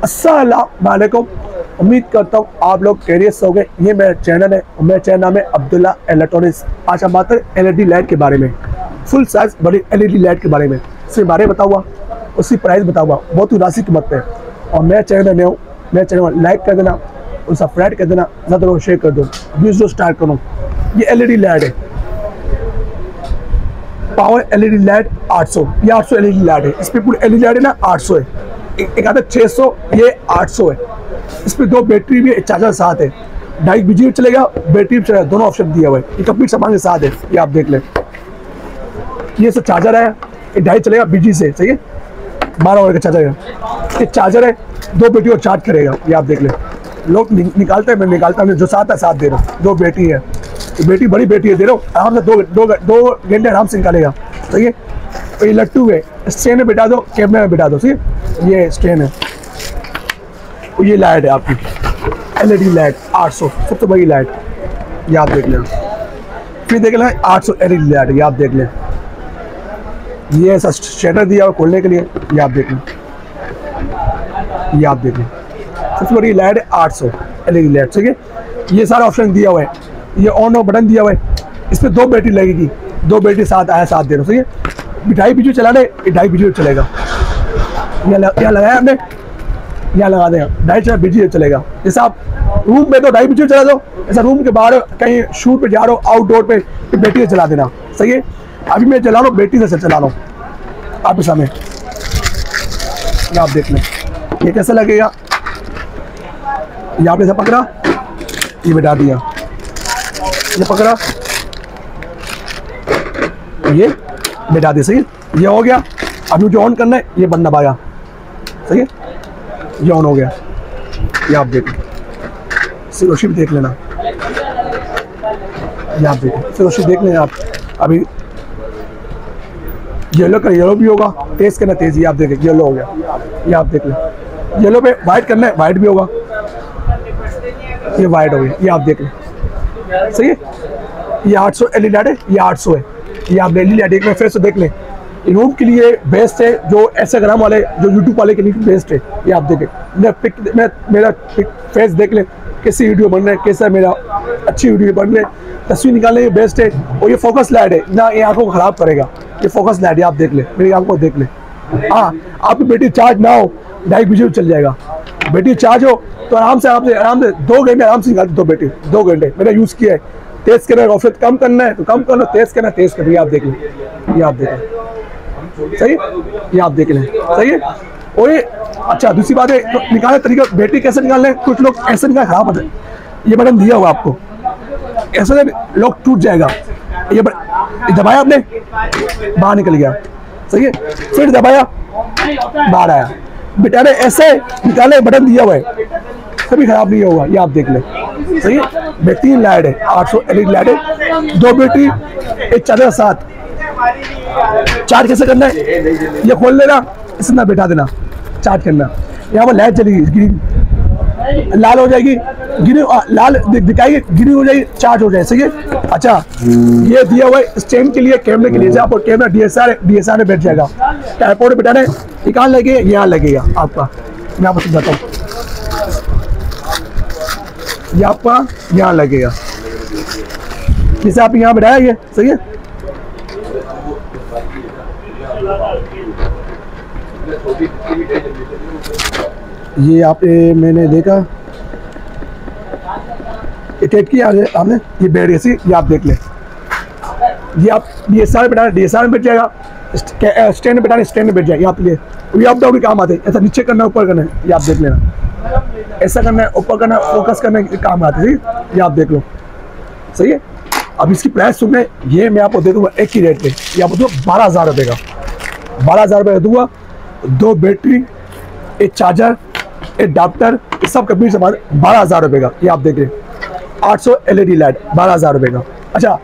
अस्सलाम वालेकुम। उम्मीद करता हूँ आप लोग खैरियत से होंगे। ये मेरा चैनल है, मेरा चैनल नाम है अब्दुल्ला इलेक्ट्रॉनिक्स। आज हम बात करें एलईडी लाइट के बारे में, फुल साइज बड़ी एलईडी लाइट के बारे में। इसके बारे में बताऊँगा, उसकी प्राइस बताऊँगा, बहुत ही मुनासिब कीमत पे। और मेरा चैनल में हूँ, मेरा चैनल लाइक कर देना और सब्सक्राइब कर देना, ज़्यादा लोग शेयर कर दो, वीडियो स्टार्ट करो। ये एलईडी लाइट है, पावर एलईडी लाइट 800, ये 800 एलईडी लाइट है। इस पर पूरी एलईडी लाइट है ना 800 है, एक आता 600, ये 800 है। इस पर 2 बैटरी भी, चार्जर साथ है, 2.5 बिजली चलेगा, बैटरी भी चलेगा, दोनों ऑप्शन दिया हुआ है। ये कंप्लीट सामान के साथ है, ये आप देख लें। ये सब चार्जर है, ये 2.5 चलेगा बिजली से, सही है, 12 वोल्ट का चार्जर है। ये चार्जर है, 2 बैटरी को चार्ज करेगा, ये आप देख लें। लोग निकालते हैं, मैं निकालता हूँ, जो साथ है साथ दे रहा हूँ। 2 बैटरी है, तो बैटरी बड़ी बैटरी है, दे रहा हूँ, आराम से 2 घंटे आराम से निकालेगा, सही है। तो ये लट्टू है, स्टैंड में बिठा दो, कैमरे में बिठा दो, सही है। ये स्टैंड है, ये लाइट है आपकी एलईडी लाइट 800, सबसे बड़ी लाइट, ये आप देख लें। फिर देख लें 800 एलईडी लाइट, ये आप देख लें। ये ऐसा शटर दिया हुआ खोलने के लिए, ये आप देख लें, ये आप देख लें। सबसे बड़ी लाइट है 800 एलईडी लाइट, ठीक है। ये सारा ऑप्शन दिया हुआ है, ये ऑन ऑफ बटन दिया हुआ है। इसमें 2 बैटरी लगेगी, 2 बैटरी साथ आया, साथ दे रहा हूँ, सही है। 2.5 बिजली चला रहे, 2.5 बिजली चलेगा। यहाँ लगाया हमने, यहाँ लगा दें, 2.5 बिजली चलेगा। जैसे आप रूम में तो 2.5 बिजली चला दो, ऐसा रूम के बाहर कहीं शूट पे जा रहे हो, आउटडोर पे, तो बैटरी से चला देना, सही है। अभी मैं चला रहा हूँ, बैटरी से चला रहा हूँ आपके सामने, ये आप देख लें। ये कैसा लगेगा, ये आपने से पकड़ा, ये बिठा दिया, ये पकड़ा, ये बिठा दिया, सही है। ये हो गया। अभी जो ऑन करना है, ये बंद दबाया, सही है, ये ऑन हो गया। ये आप देख, इससे रोशनी भी देख लेना, ये आप देखें, इससे रोशनी देख लेना आप। अभी येलो का येलो भी होगा, तेज करना तेज, ये आप देखें, येलो हो गया, ये आप देख लें। येलो पे वाइट करना है, वाइट भी होगा, ये वाइट हो गया, ये आप देख लें, सही है। ये 800 एलईडी लाइट है, ये 800 है। ये आप एलईडी लाइट देख लें, फिर से देख लें। रूम के लिए बेस्ट है, जो इंस्टाग्राम वाले, जो यूट्यूब वाले के लिए बेस्ट है, ये आप देखें। मेरा फेस देख लें, कैसी वीडियो बन रहा है, कैसा मेरा अच्छी वीडियो बन रही है, तस्वीर निकालने के बेस्ट है। और ये फोकस लाइट है ना, ये आंखों को खराब करेगा, ये फोकस लाइट है, आप देख लें, मेरी आंखों को देख लें। हाँ, आपकी बैटरी चार्ज ना हो, 2.5 बिजली चल जाएगा। बैटरी चार्ज हो तो आराम से 2 घंटे आराम से निकालते, 2 बैटरी 2 घंटे मैंने यूज़ किया है। तेज करना है, फिर कम करना है तो कम कर लो, तेज करना है तेज कर, ये आप देख लें, ये आप देख लें, सही, ये आप देख लें, सही है। और ये अच्छा, दूसरी बात है, तो निकालने तरीका, बैटरी कैसे निकालना है, कुछ लोग ऐसे निकाल, खराब होता है। ये बटन दिया हुआ आपको, ऐसे लॉक टूट जाएगा, ये दबाया आपने, बाहर निकल गया, सही है। फिर दबाया, बाहर आया, बेटा ने ऐसे निकाले, बटन दिया हुआ है, कभी खराब नहीं होगा, ये आप देख लें, सही है। बेहतरीन लाइट है, 800 एलईडी लाइट है, 2 बैटरी, एक चार्जर साथ। चार्ज कैसे करना है, ये खोल लेना, इसे ना बैठा देना, चार्ज करना। यहाँ पर लाइट चलेगी, ग्रीन लाल हो जाएगी, ग्रीन लाल दिखाएगी, ग्रीन हो जाएगी, चार्ज हो जाए, सही है। अच्छा, ये दिया हुआ है स्टैंड के लिए, कैमरे के लिए, जहाँ पर कैमरा डीएसआर में बैठ जाएगा। ट्राइपॉड बैठाना है, निकाल लगेगा, यहाँ लगेगा आपका, मैं आपको समझाता हूँ, ये आपका यहाँ लगेगा, जैसे आप यहाँ बैठाया, ये सही है। ये मैंने देखा, टेट किया आपने, ये बैठ गया, ये आप देख लें। ये आप डीएसआर बैठा, डीएसआर में बैठ जाएगा, स्टैंड में बैठा, स्टैंड में बैठ जाएगा, आप ये अप डाउन भी काम आते हैं। ऐसा नीचे करना, ऊपर करना है, ये आप देख लेना, ऐसा करना है, ऊपर करना, फोकस करने के काम आते हैं, ये आप देख लो, सही है। अब इसकी प्राइस सुनने, ये मैं आपको दे दूँगा एक ही रेट पे, ये आपको दूँगा 12,000 रुपये का, 12,000 रुपये दूँगा। 2 बैटरी, एक चार्जर, एक अडाप्टर, ये सब कंप्लीट सामान 12,000 रुपये का, ये आप देख रहे हैं। 800 एलईडी लाइट 12,000 रुपये का। अच्छा,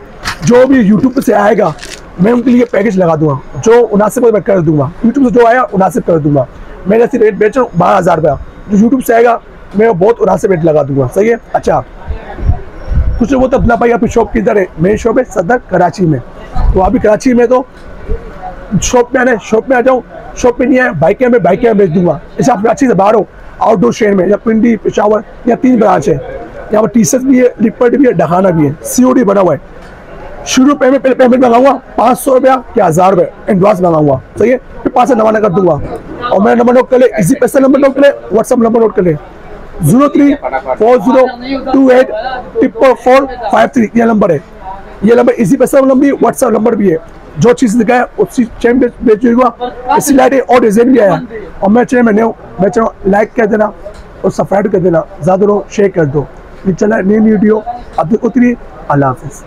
जो भी यूट्यूब से आएगा, मैं उनके लिए पैकेज लगा दूंगा, जो मुनासिब मैं कर दूंगा। यूट्यूब से जो आया मुनासिब कर दूंगा, मैं जैसे रेट बेच रहा हूँ 12,000 रुपया, जो यूट्यूब से आएगा मैं बहुत मुनासिब रेट लगा दूंगा, सही है। अच्छा, कुछ लोग बोलते अब्दुल्ला भाई आपकी शॉप किधर है, मेरी शॉप है सदर कराची में, तो अभी कराची में तो शॉप में आने, शॉप में आ जाऊँ, शॉप में नहीं आया बाइकें में बेच दूंगा। जैसे आप कराची से बाहर हो, आउटडोर शहर में, या पिंडी, पेशावर, या 3 ब्रांच है। यहाँ पर टी शर्ट भी है, लिपट भी है, ढकाना भी है, COD बना हुआ है। शुरू पेमेंट, पहले पेमेंट मंगाऊंगा 500 रुपया या 1000 रुपये एडवांस मंगाऊंगा, सही है, फिर 5 से नवाना कर दूंगा। और मेरा नंबर नोट कर ले, इजी पैसा नंबर नोट कर ले, व्हाट्सअप नंबर नोट कर ले, 0340284453, ये नंबर है। ये नंबर इजी पैसा नंबर भी, व्हाट्सअप नंबर भी है। जो चीज़ दिखाया उसी चैनल बेचूंगा, इसी लाइट और डिजाइन भी आया। और मैं चैनल में नहीं हूँ, मैं चैनल लाइक कर देना और सब्सक्राइब कर देना, ज़्यादा लोग शेयर कर दो। ये चला नई वीडियो अब देखो। अल्लाह हाफिज़।